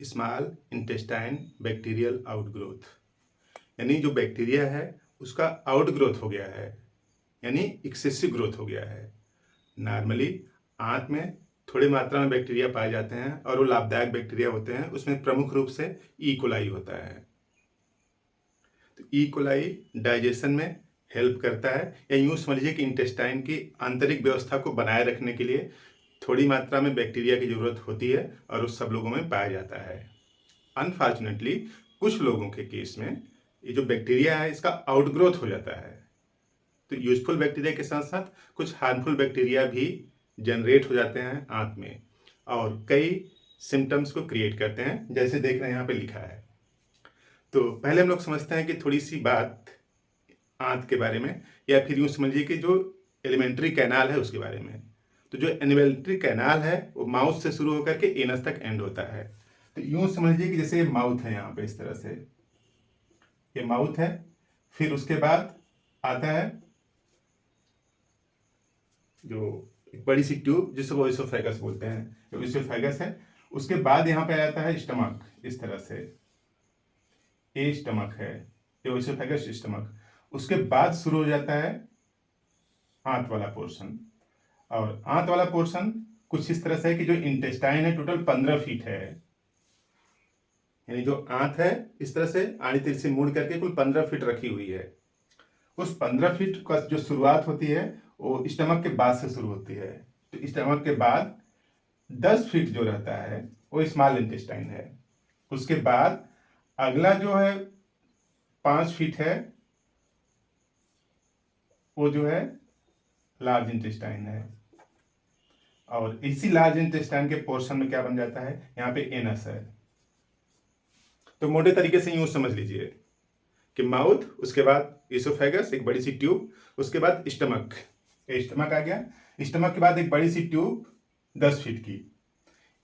Small intestine bacterial outgrowth, यानी जो bacteria है उसका आउटग्रोथ हो गया है, यानी एक्सेसिव ग्रोथ हो गया है। नॉर्मली आंत में थोड़ी मात्रा में बैक्टीरिया पाए जाते हैं और वो लाभदायक बैक्टीरिया होते हैं। उसमें प्रमुख रूप से ई कोलाई होता है। तो ई कोलाई डाइजेशन में हेल्प करता है, या यूँ समझ लीजिए कि इंटेस्टाइन की आंतरिक व्यवस्था को बनाए रखने के लिए थोड़ी मात्रा में बैक्टीरिया की ज़रूरत होती है और उस सब लोगों में पाया जाता है। अनफॉर्चुनेटली कुछ लोगों के केस में ये जो बैक्टीरिया है इसका आउटग्रोथ हो जाता है। तो यूजफुल बैक्टीरिया के साथ साथ कुछ हार्मफुल बैक्टीरिया भी जनरेट हो जाते हैं आंत में और कई सिम्टम्स को क्रिएट करते हैं, जैसे देख रहे हैं यहाँ पे लिखा है। तो पहले हम लोग समझते हैं कि थोड़ी सी बात आंत के बारे में, या फिर यूँ समझिए कि जो एलिमेंट्री कैनाल है उसके बारे में। तो जो एलिमेंट्री कैनाल है वो माउथ से शुरू होकर के एनस तक एंड होता है। तो यूँ समझ लीजिए कि जैसे ये माउथ है, यहाँ पे इस तरह से ये माउथ है, फिर उसके बाद आता है जो एक बड़ी सी ट्यूब जिसको ओएसोफेगस बोलते हैं, ओएसोफेगस है। उसके बाद यहाँ पे आता है स्टमक, इस तरह से ये स्टमक है, ये ओएसोफेगस स्टमक। उसके बाद शुरू हो जाता है आंत वाला पोर्शन, और आंत वाला पोर्शन कुछ इस तरह से है कि जो इंटेस्टाइन है टोटल 15 फीट है, यानी जो आंत है इस तरह से आड़ी तिरछी मुड़ करके कुल 15 फीट रखी हुई है। उस 15 फीट का जो शुरुआत होती है वो स्टमक के बाद से शुरू होती है। तो स्टमक के बाद 10 फीट जो रहता है वो स्मॉल इंटेस्टाइन है। उसके बाद अगला जो है 5 फीट है वो जो है लार्ज इंटेस्टाइन है, और इसी लार्ज इंटेस्टाइन के पोर्शन में क्या बन जाता है, यहाँ पे एनस है। तो मोटे तरीके से यूं समझ लीजिए कि माउथ, उसके बाद इसोफेगस एक बड़ी सी ट्यूब, उसके बाद स्टमक, स्टमक आ गया। स्टमक के बाद एक बड़ी सी ट्यूब 10 फीट की,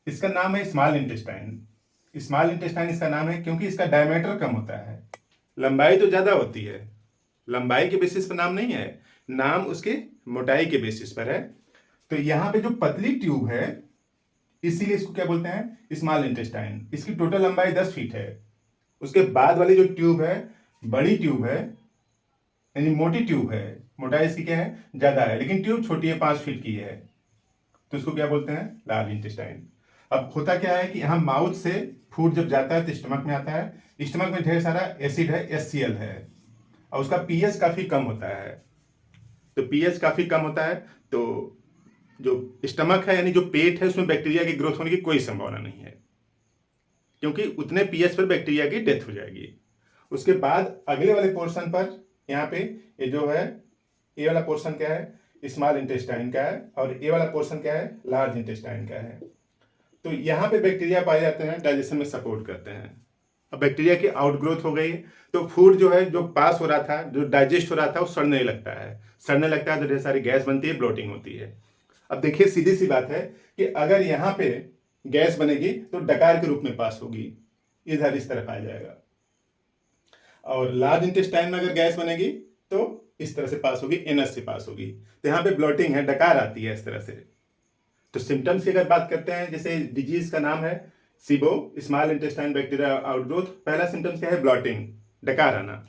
इसका नाम है स्मॉल इंटेस्टाइन। स्मॉल इंटेस्टाइन इसका नाम है क्योंकि इसका डायमीटर कम होता है, लंबाई तो ज़्यादा होती है। लंबाई के बेसिस पर नाम नहीं है, नाम उसके मोटाई के बेसिस पर है। तो यहाँ पे जो पतली ट्यूब है इसीलिए इसको क्या बोलते हैं, स्मॉल इंटेस्टाइन। इसकी टोटल लंबाई 10 फीट है। उसके बाद वाली जो ट्यूब है बड़ी ट्यूब है, यानी मोटी ट्यूब है। मोटाई इसकी क्या है, ज़्यादा है, लेकिन ट्यूब छोटी है, 5 फीट की है। तो इसको क्या बोलते हैं, लार्ज इंटेस्टाइन। अब होता क्या है कि यहाँ माउथ से फूड जब जाता है तो स्टमक में आता है। स्टमक में ढेर सारा एसिड है, HCl है, और उसका पीएच काफ़ी कम होता है। तो पीएच काफ़ी कम होता है तो जो स्टमक है, यानी जो पेट है, उसमें बैक्टीरिया की ग्रोथ होने की कोई संभावना नहीं है, क्योंकि उतने पीएच पर बैक्टीरिया की डेथ हो जाएगी। उसके बाद अगले वाले पोर्शन पर यहाँ पे ये जो है, ये वाला पोर्शन क्या है, स्मॉल इंटेस्टाइन का है, और ये वाला पोर्शन क्या है, लार्ज इंटेस्टाइन का है। तो यहाँ पे बैक्टीरिया पाए जाते हैं, डाइजेशन में सपोर्ट करते हैं। अब बैक्टीरिया की आउटग्रोथ हो गई तो फूड जो है, जो पास हो रहा था, जो डाइजेस्ट हो रहा था, वो सड़ने लगता है। सड़ने लगता है तो ढेर सारी गैस बनती है, ब्लोटिंग होती है। अब देखिए सीधी सी बात है कि अगर यहाँ पे गैस बनेगी तो डकार के रूप में पास होगी, इधर इस तरफ आ जाएगा। और लार्ज इंटेस्टाइन में अगर गैस बनेगी तो इस तरह से पास होगी, एनस से पास होगी। तो यहाँ पे ब्लोटिंग है, डकार आती है इस तरह से। तो सिम्टम्स की अगर बात करते हैं, जैसे डिजीज का नाम है सिबो, स्मॉल इंटेस्टाइन बैक्टीरिया आउटग्रोथ। पहला सिम्टम्स क्या है, ब्लोटिंग, डकार आना,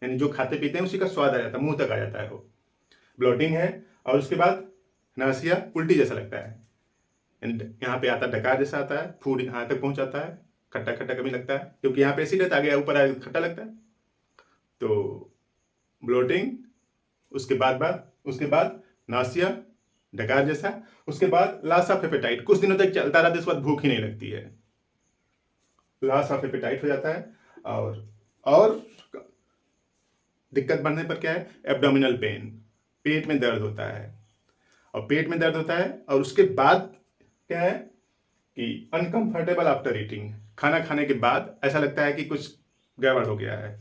यानी जो खाते पीते हैं उसी का स्वाद आ जाता है, मुंह तक आ जाता है, वो ब्लोटिंग है। और उसके बाद नासिया, उल्टी जैसा लगता है, यहाँ पे आता डकार जैसा आता है, फूड यहाँ तक पहुँच जाता है, खट्टा खट्टा कभी लगता है, क्योंकि यहाँ पे एसिड है, आगे ऊपर आगे खट्टा लगता है। तो ब्लोटिंग, उसके बाद नासिया, डकार जैसा, उसके बाद लॉस ऑफ एपेटाइट, कुछ दिनों तक चलता रहता है, उसके बाद भूख ही नहीं लगती है, लॉस ऑफ एपेटाइट हो जाता है। और दिक्कत बढ़ने पर क्या है, एब्डोमिनल पेन, पेट में दर्द होता है, और पेट में दर्द होता है। और उसके बाद क्या है कि अनकंफर्टेबल आफ्टर ईटिंग, खाना खाने के बाद ऐसा लगता है कि कुछ गड़बड़ हो गया है,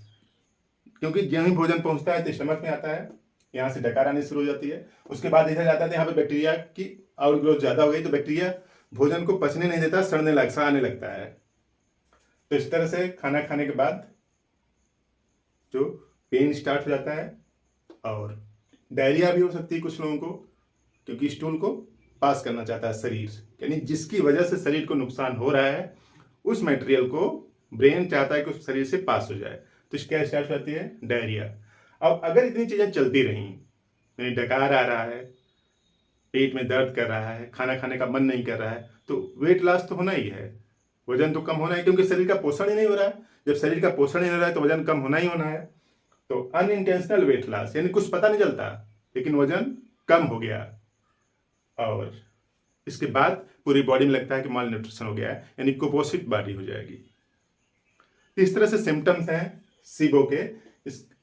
क्योंकि जहाँ ही भोजन पहुंचता है तो स्टमक में आता है, यहाँ से डकार आनी शुरू हो जाती है। उसके बाद इधर जाता है, यहाँ पे बैक्टीरिया की आउटग्रोथ ज़्यादा हो गई तो बैक्टीरिया भोजन को पचने नहीं देता, सड़ने लगता है। तो इस तरह से खाना खाने के बाद जो पेन स्टार्ट हो जाता है, और डायरिया भी हो सकती है कुछ लोगों को, क्योंकि स्टूल को पास करना चाहता है शरीर, यानी जिसकी वजह से शरीर को नुकसान हो रहा है उस मटेरियल को ब्रेन चाहता है कि उस शरीर से पास हो जाए, तो क्या स्टार्ट होती है? डायरिया। अब अगर इतनी चीजें चलती रहीं, यानी डकार आ रहा है, पेट में दर्द कर रहा है, खाना खाने का मन नहीं कर रहा है, तो वेट लॉस तो होना ही है, वजन तो कम होना है, क्योंकि शरीर का पोषण ही नहीं हो रहा है। जब शरीर का पोषण ही नहीं हो रहा है तो वजन कम होना ही होना है। तो अनइंटेंशनल वेट लॉस, यानी कुछ पता नहीं चलता लेकिन वजन कम हो गया, और इसके बाद पूरी बॉडी में लगता है कि माल न्यूट्रिशन हो गया है, यानी कुपोषित बॉडी हो जाएगी। इस तरह से सिम्टम्स हैं सीबो के।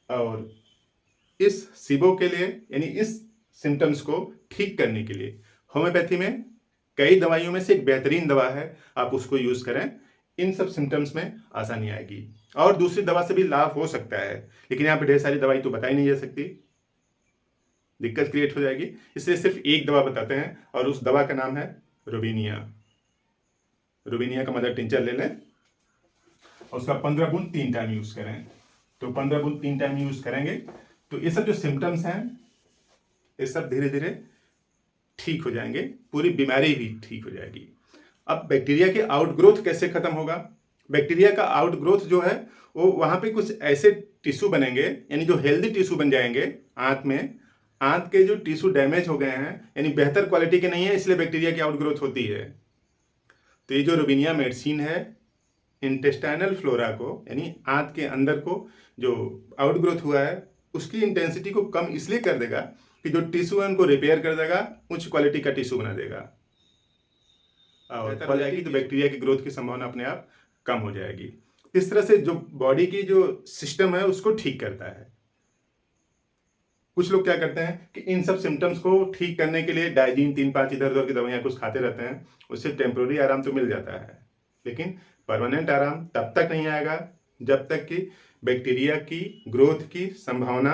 और इस सीबो के लिए, यानी इस सिम्टम्स को ठीक करने के लिए होम्योपैथी में कई दवाइयों में से एक बेहतरीन दवा है, आप उसको यूज करें, इन सब सिम्टम्स में आसानी आएगी। और दूसरी दवा से भी लाभ हो सकता है, लेकिन यहाँ पे ढेर सारी दवाई तो बताई नहीं जा सकती, दिक्कत क्रिएट हो जाएगी, इसलिए सिर्फ एक दवा बताते हैं, और उस दवा का नाम है रुबिनिया। रुबिनिया का मदर टिंचर ले लें और उसका 15 बूंद 3 टाइम यूज करें। तो 15 बूंद 3 टाइम यूज करेंगे तो ये सब जो सिम्टम्स हैं ये सब धीरे धीरे ठीक हो जाएंगे, पूरी बीमारी भी ठीक हो जाएगी। अब बैक्टीरिया के आउटग्रोथ कैसे खत्म होगा? बैक्टीरिया का आउटग्रोथ जो है वो वहां पे कुछ ऐसे टिश्यू बनेंगे, यानी जो हेल्दी टिश्यू बन जाएंगे आंत में। आंत के जो टिश्यू डैमेज हो गए हैं, यानी बेहतर क्वालिटी के नहीं है, इसलिए बैक्टीरिया की आउटग्रोथ होती है। तो ये जो रुबिनिया मेडिसिन है, इंटेस्टाइनल फ्लोरा को, यानी आंत के अंदर को जो आउटग्रोथ हुआ है उसकी इंटेंसिटी को कम इसलिए कर देगा कि जो टिश्यू है उनको रिपेयर कर देगा, उच्च क्वालिटी का टिश्यू बना देगा, और हो जाएगी तो बैक्टीरिया की ग्रोथ की संभावना अपने आप कम हो जाएगी। इस तरह से जो बॉडी की जो सिस्टम है उसको ठीक करता है। कुछ लोग क्या करते हैं कि इन सब सिम्टम्स को ठीक करने के लिए डाइजीन 3-5 इधर उधर की दवाइयाँ कुछ खाते रहते हैं, उससे टेम्प्रोरी आराम तो मिल जाता है, लेकिन परमानेंट आराम तब तक नहीं आएगा जब तक कि बैक्टीरिया की ग्रोथ की संभावना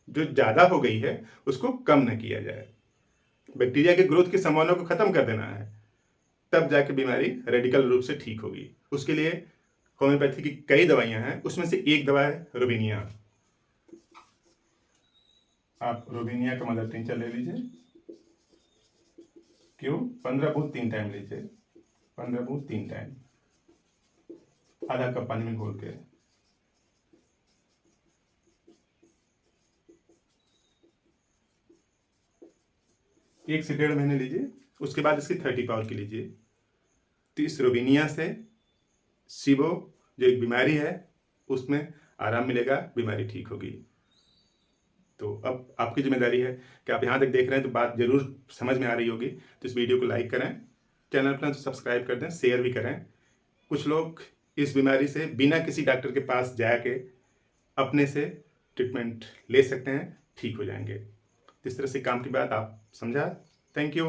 जो ज़्यादा हो गई है उसको कम न किया जाए। बैक्टीरिया के ग्रोथ की संभावना को खत्म कर देना है, तब जाके बीमारी रेडिकल रूप से ठीक होगी। उसके लिए होम्योपैथी की कई दवाइयां हैं, उसमें से एक दवा है रुबिनिया। आप रुबिनिया का मदर टिंचर ले लीजिए। क्यों? 15 बूंद 3 टाइम लीजिए, 15 बूंद 3 टाइम, आधा कप पानी में घोल के। एक से 1.5 महीने लीजिए, उसके बाद इसकी 30 पावर की लीजिए। तो इस रुबिनिया से सीबो जो एक बीमारी है उसमें आराम मिलेगा, बीमारी ठीक होगी। तो अब आपकी जिम्मेदारी है कि आप यहाँ तक देख रहे हैं तो बात जरूर समझ में आ रही होगी, तो इस वीडियो को लाइक करें, चैनल पर सब्सक्राइब कर दें, शेयर भी करें। कुछ लोग इस बीमारी से बिना किसी डॉक्टर के पास जाके अपने से ट्रीटमेंट ले सकते हैं, ठीक हो जाएंगे। इस तरह से काम की बात आप समझा। Thank you.